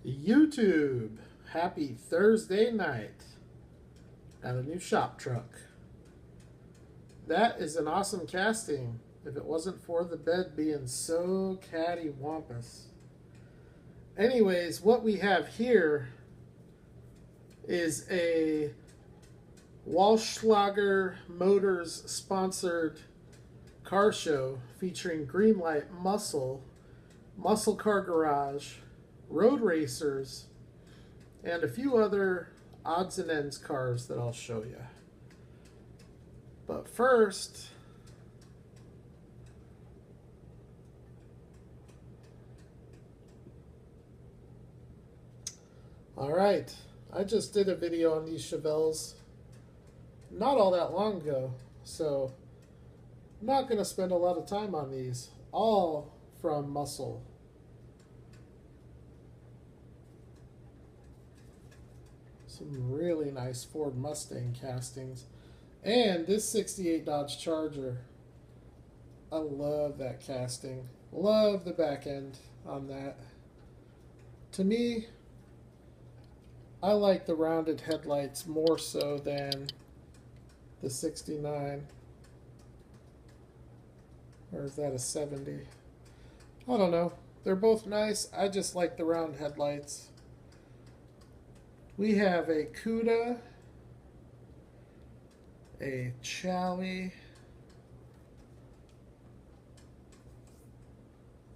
YouTube, happy Thursday night. Got a new shop truck. That is an awesome casting if it wasn't for the bed being so cattywampus. Anyways, what we have here is a Walschlager Motors sponsored car show featuring Greenlight muscle car garage, road racers, and a few other odds and ends cars that I'll show you. But first, alright, I just did a video on these Chevelles not all that long ago, so I'm not going to spend a lot of time on these, all from Muscle. Some really nice Ford Mustang castings. And this 68 Dodge Charger. I love that casting. Love the back end on that. To me, I like the rounded headlights more so than the 69. Or is that a 70? I don't know. They're both nice. I just like the round headlights. We have a Cuda, a Chaly.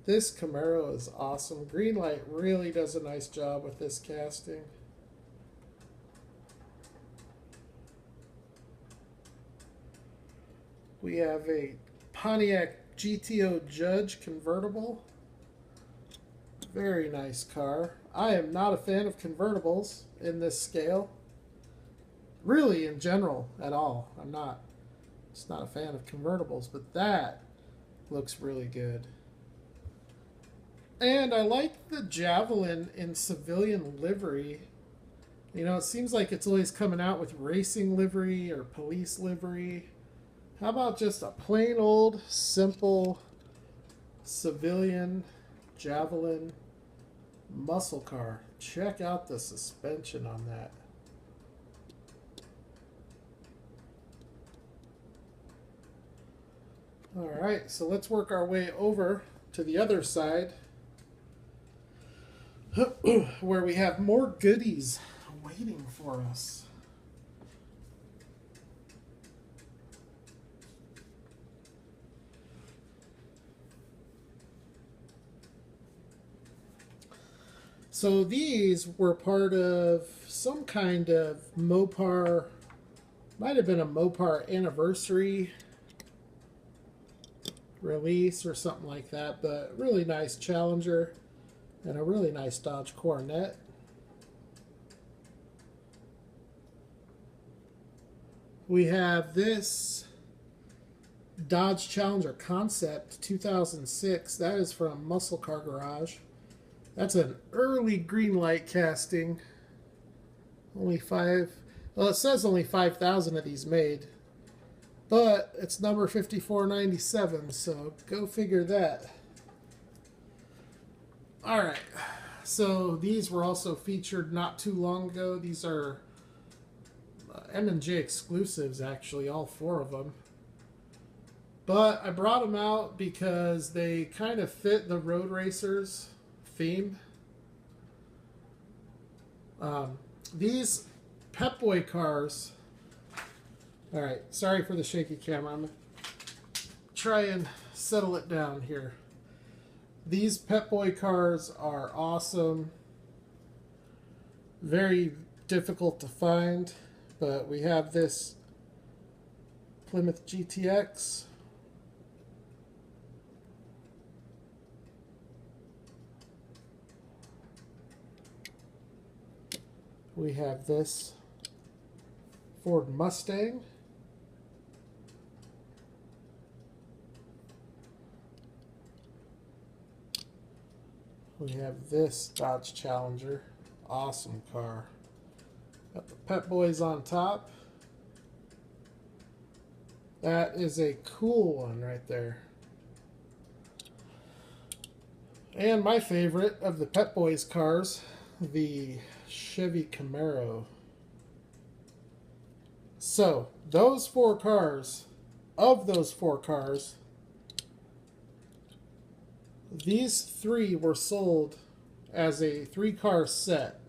This Camaro is awesome. Greenlight really does a nice job with this casting. We have a Pontiac GTO Judge convertible. Very nice car. I am not a fan of convertibles in this scale. Really, in general, at all. I'm not. Just not a fan of convertibles, but that looks really good. And I like the Javelin in civilian livery. You know, it seems like it's always coming out with racing livery or police livery. How about just a plain old, simple, civilian Javelin muscle car? Check out the suspension on that. Alright, so let's work our way over to the other side where we have more goodies waiting for us. So these were part of some kind of Mopar, might have been a Mopar anniversary release or something like that, but really nice Challenger and a really nice Dodge Coronet. We have this Dodge Challenger Concept 2006. That is from Muscle Car Garage. That's an early Greenlight casting. Only it says only 5,000 of these made. But it's number 5497, so go figure that. Alright, so these were also featured not too long ago. These are M&J exclusives, actually, all four of them. But I brought them out because they kind of fit the road racers theme. These Pep Boy cars. Alright, sorry for the shaky camera. I'm going to try and settle it down here. These Pep Boy cars are awesome. Very difficult to find, but we have this Plymouth GTX. We have this Ford Mustang. We have this Dodge Challenger. Awesome car. Got the Pep Boys on top. That is a cool one right there. And my favorite of the Pep Boys cars, the Chevy Camaro. So, those four cars, of those four cars, these three were sold as a 3-car set.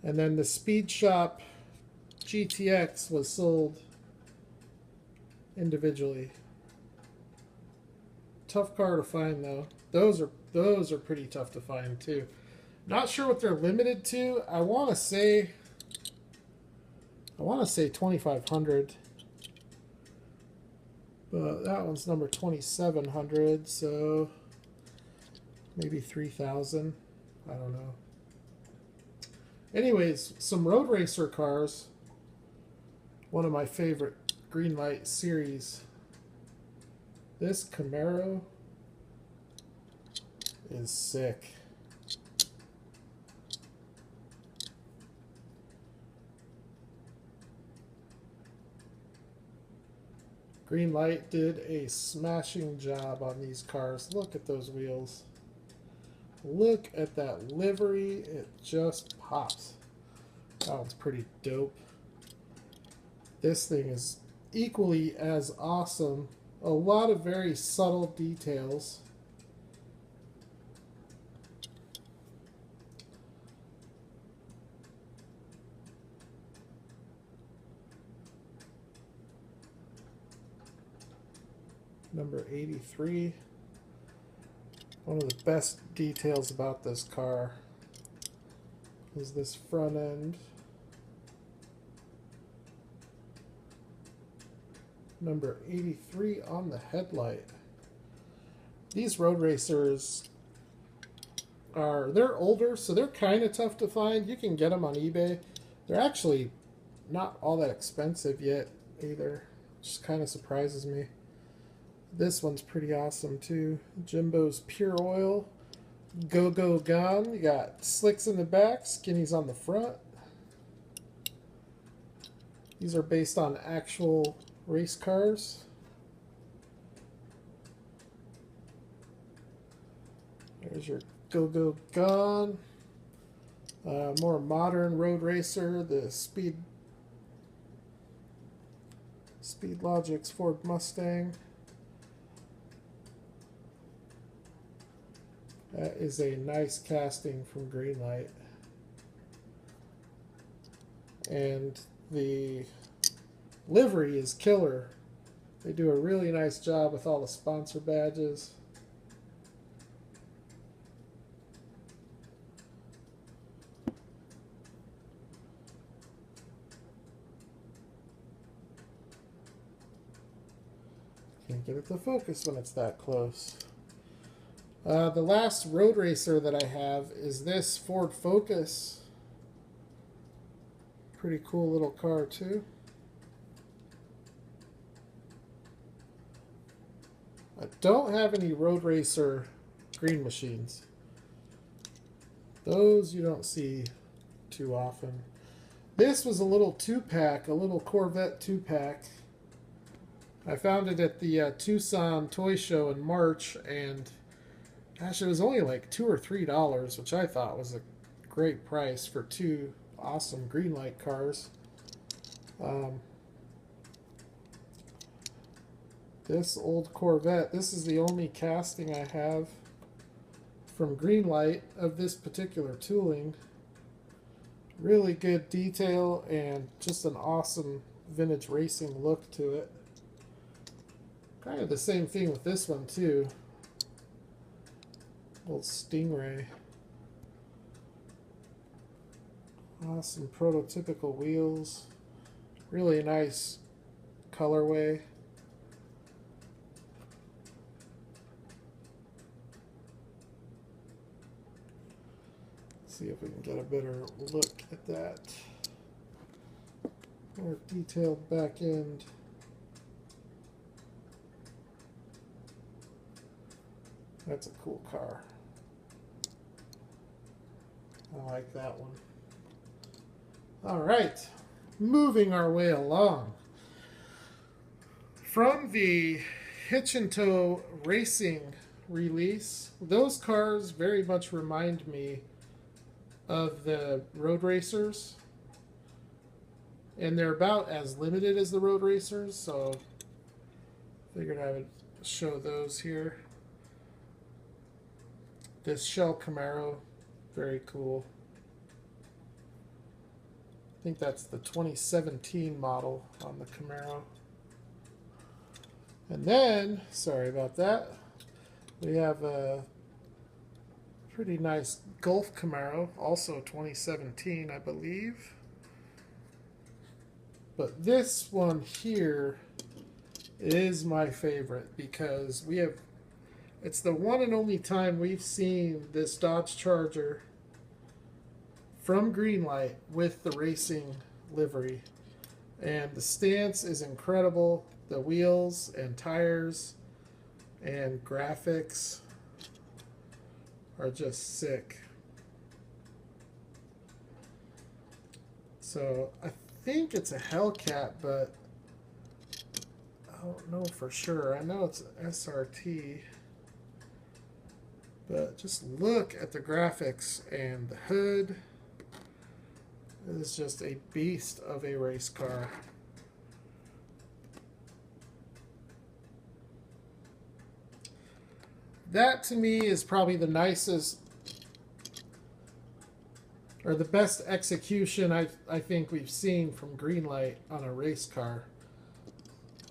And then the Speed Shop GTX was sold individually. Tough car to find though. Those are pretty tough to find too. Not sure what they're limited to. I want to say 2500. But that one's number 2700, so maybe 3000. I don't know. Anyways, some road racer cars. One of my favorite Greenlight series. This Camaro is sick. Greenlight did a smashing job on these cars. Look at those wheels. Look at that livery. It just pops. That one's pretty dope. This thing is equally as awesome. A lot of very subtle details. Number 83. One of the best details about this car is this front end. Number 83 on the headlight. These road racers they're older, so they're kind of tough to find. You can get them on eBay. They're actually not all that expensive yet either, which kind of surprises me. This one's pretty awesome too. Jimbo's Pure Oil. Go Go Gone. You got slicks in the back, skinnies on the front. These are based on actual race cars. There's your Go Go Gone. More modern road racer, the Speed Logic's Ford Mustang. That is a nice casting from Greenlight. And the livery is killer. They do a really nice job with all the sponsor badges. Can't get it to focus when it's that close. The last road racer that I have is this Ford Focus. Pretty cool little car too. I don't have any road racer green machines. Those you don't see too often. This was a little 2-pack, a little Corvette 2-pack. I found it at the Tucson Toy Show in March, and gosh, it was only like $2 or $3, which I thought was a great price for two awesome Greenlight cars. This old Corvette, this is the only casting I have from Greenlight of this particular tooling. Really good detail and just an awesome vintage racing look to it. Kind of the same thing with this one too. Old Stingray. Awesome prototypical wheels. Really nice colorway. See if we can get a better look at that. More detailed back end. That's a cool car. I like that one. All right, moving our way along. From the Hitch and Tow Racing release. Those cars very much remind me of the Road Racers, and they're about as limited as the Road Racers, so figured I would show those here. This Shell Camaro, very cool. I think that's the 2017 model on the Camaro. And then, sorry about that, we have a pretty nice Gulf Camaro, also 2017, I believe. But this one here is my favorite because it's the one and only time we've seen this Dodge Charger from Greenlight with the racing livery. And the stance is incredible. The wheels and tires and graphics are just sick. So I think it's a Hellcat, but I don't know for sure. I know it's an SRT. But just look at the graphics and the hood. It is just a beast of a race car. That to me is probably the nicest or the best execution I think we've seen from Greenlight on a race car.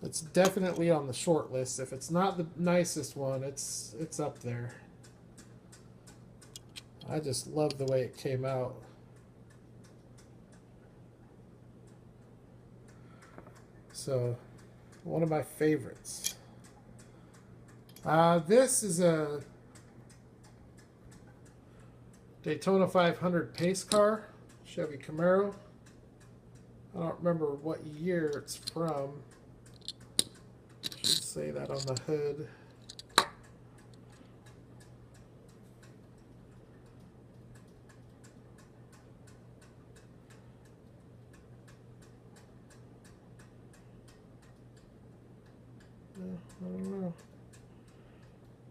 It's definitely on the short list. If it's not the nicest one, it's up there. I just love the way it came out. So, one of my favorites. This is a Daytona 500 pace car, Chevy Camaro. I don't remember what year it's from. Should say that on the hood. I don't know.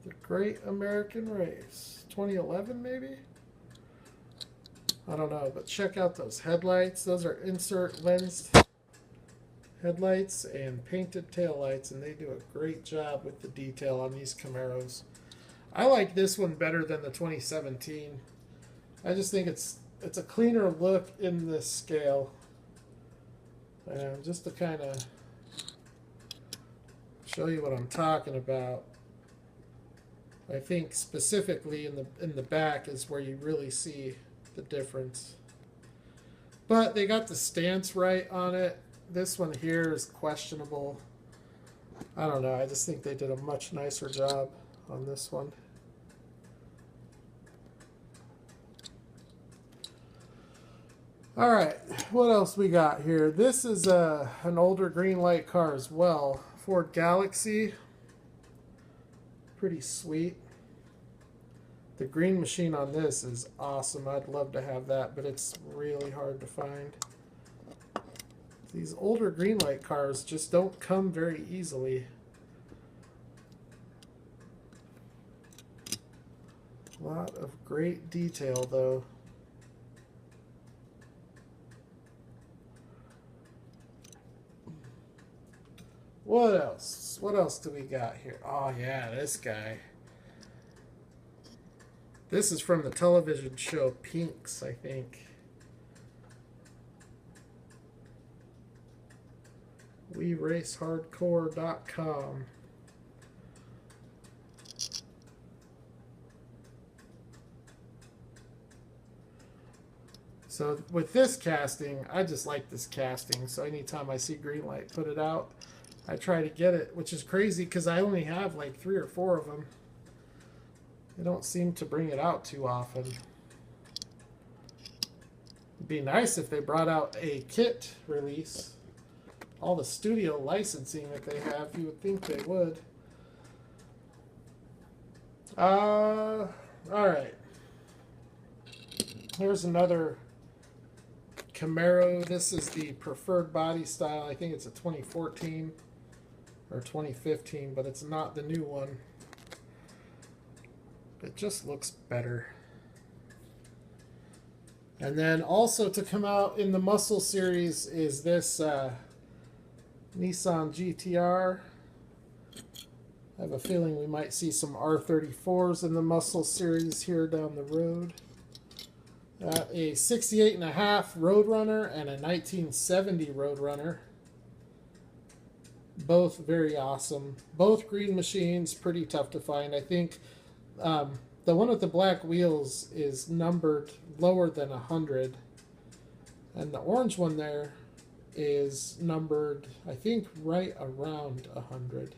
The Great American Race. 2011 maybe? I don't know, but check out those headlights. Those are insert lensed headlights and painted taillights, and they do a great job with the detail on these Camaros. I like this one better than the 2017. I just think it's a cleaner look in this scale. And just to kind of show you what I'm talking about, I think specifically in the back is where you really see the difference. But they got the stance right on it. This one here is questionable. I don't know. I just think they did a much nicer job on this one. All right, what else we got here? This is an older Greenlight car as well. Ford Galaxy. Pretty sweet. The green machine on this is awesome. I'd love to have that, but it's really hard to find. These older Greenlight cars just don't come very easily. A lot of great detail, though. What else? What else do we got here? Oh, yeah, this guy. This is from the television show Pinks, I think. WeRaceHardcore.com. So with this casting, I just like this casting. So anytime I see Greenlight put it out, I try to get it, which is crazy because I only have like 3 or 4 of them. They don't seem to bring it out too often. It'd be nice if they brought out a kit release. All the studio licensing that they have, you would think they would. All right. Here's another Camaro. This is the preferred body style. I think it's a 2014 or 2015, but it's not the new one. It just looks better. And then also to come out in the Muscle series is this Nissan GTR. I have a feeling we might see some R34s in the Muscle series here down the road. A 68.5 Roadrunner and a 1970 Roadrunner. Both very awesome. Both green machines, pretty tough to find. I think the one with the black wheels is numbered lower than 100. And the orange one there is numbered, I think, right around 100.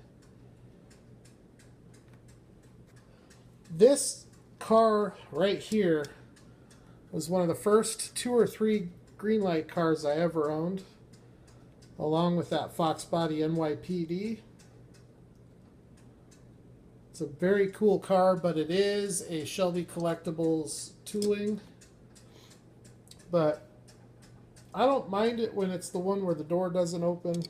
This car right here was one of the first 2 or 3 Greenlight cars I ever owned, along with that Fox Body NYPD. It's a very cool car, but it is a Shelby Collectibles tooling. But I don't mind it when it's the one where the door doesn't open,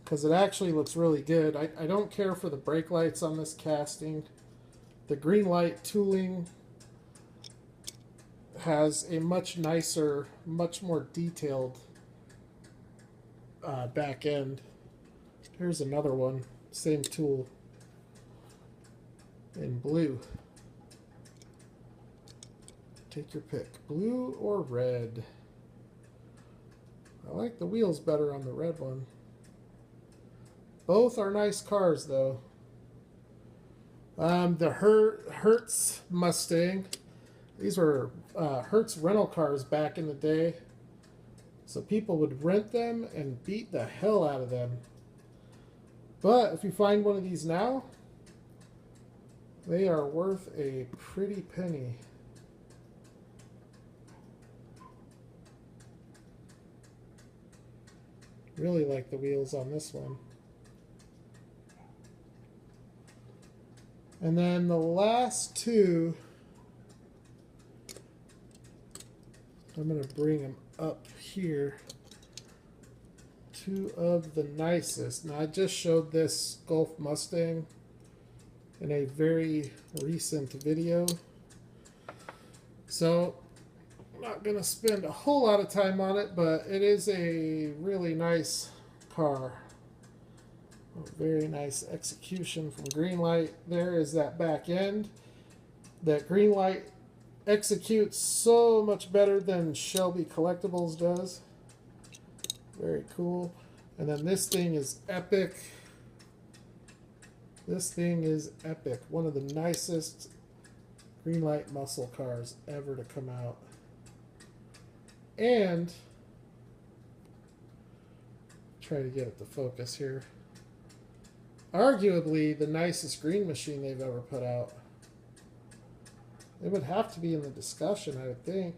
because it actually looks really good. I don't care for the brake lights on this casting. The Greenlight tooling has a much nicer, much more detailed back end. Here's another one, same tool in blue. Take your pick, blue or red. I like the wheels better on the red one. Both are nice cars though. The Hertz Mustang. These were Hertz rental cars back in the day. So people would rent them and beat the hell out of them. But if you find one of these now, they are worth a pretty penny. Really like the wheels on this one. And then the last two, I'm going to bring them up here. Two of the nicest. Now I just showed this Golf Mustang in a very recent video, so I'm not going to spend a whole lot of time on it, but it is a really nice car. A very nice execution from Greenlight. There is that back end that Greenlight executes so much better than Shelby Collectibles does. Very cool. And then this thing is epic. This thing is epic. One of the nicest Greenlight muscle cars ever to come out. And try to get it to focus here. Arguably the nicest green machine they've ever put out. It would have to be in the discussion, I would think.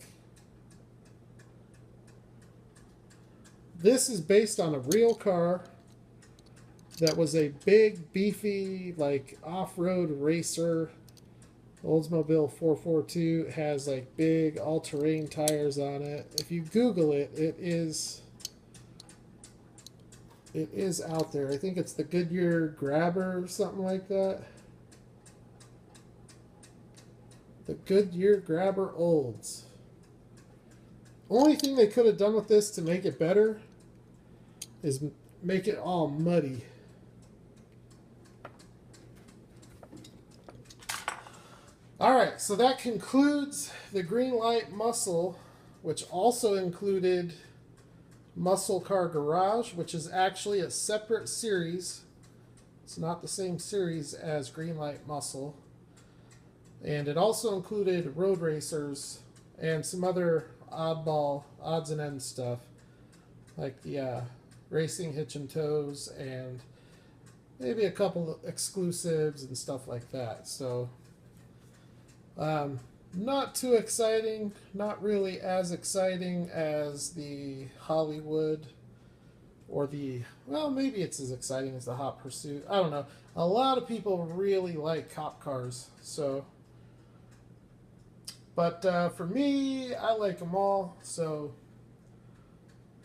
This is based on a real car that was a big, beefy, like off-road racer. Oldsmobile 442 has like big all-terrain tires on it. If you Google it, it is out there. I think it's the Goodyear Grabber or something like that. The Goodyear Grabber Olds. Only thing they could have done with this to make it better is make it all muddy. Alright, so that concludes the Greenlight Muscle, which also included Muscle Car Garage, which is actually a separate series. It's not the same series as Greenlight Muscle. And it also included Road Racers and some other oddball, odds and ends stuff, like the Racing Hitch and Tows and maybe a couple of exclusives and stuff like that. So not too exciting, not really as exciting as the Hollywood or the, well, maybe it's as exciting as the Hot Pursuit. I don't know. A lot of people really like cop cars, so. But for me, I like them all, so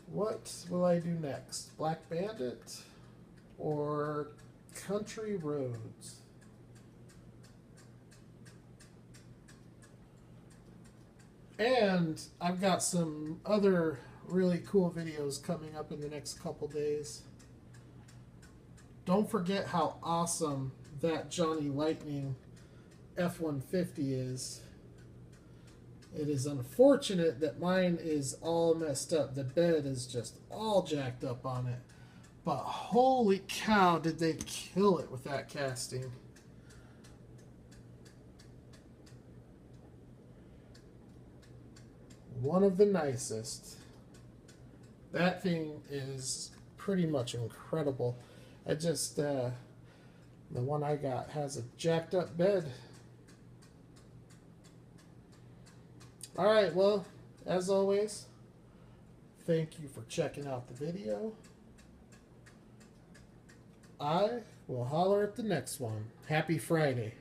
what will I do next? Black Bandit or Country Roads? And I've got some other really cool videos coming up in the next couple days. Don't forget how awesome that Johnny Lightning F-150 is. It is unfortunate that mine is all messed up. The bed is just all jacked up on it. But holy cow, did they kill it with that casting. One of the nicest. That thing is pretty much incredible. I just, the one I got has a jacked up bed. Alright, well, as always, thank you for checking out the video. I will holler at the next one. Happy Friday.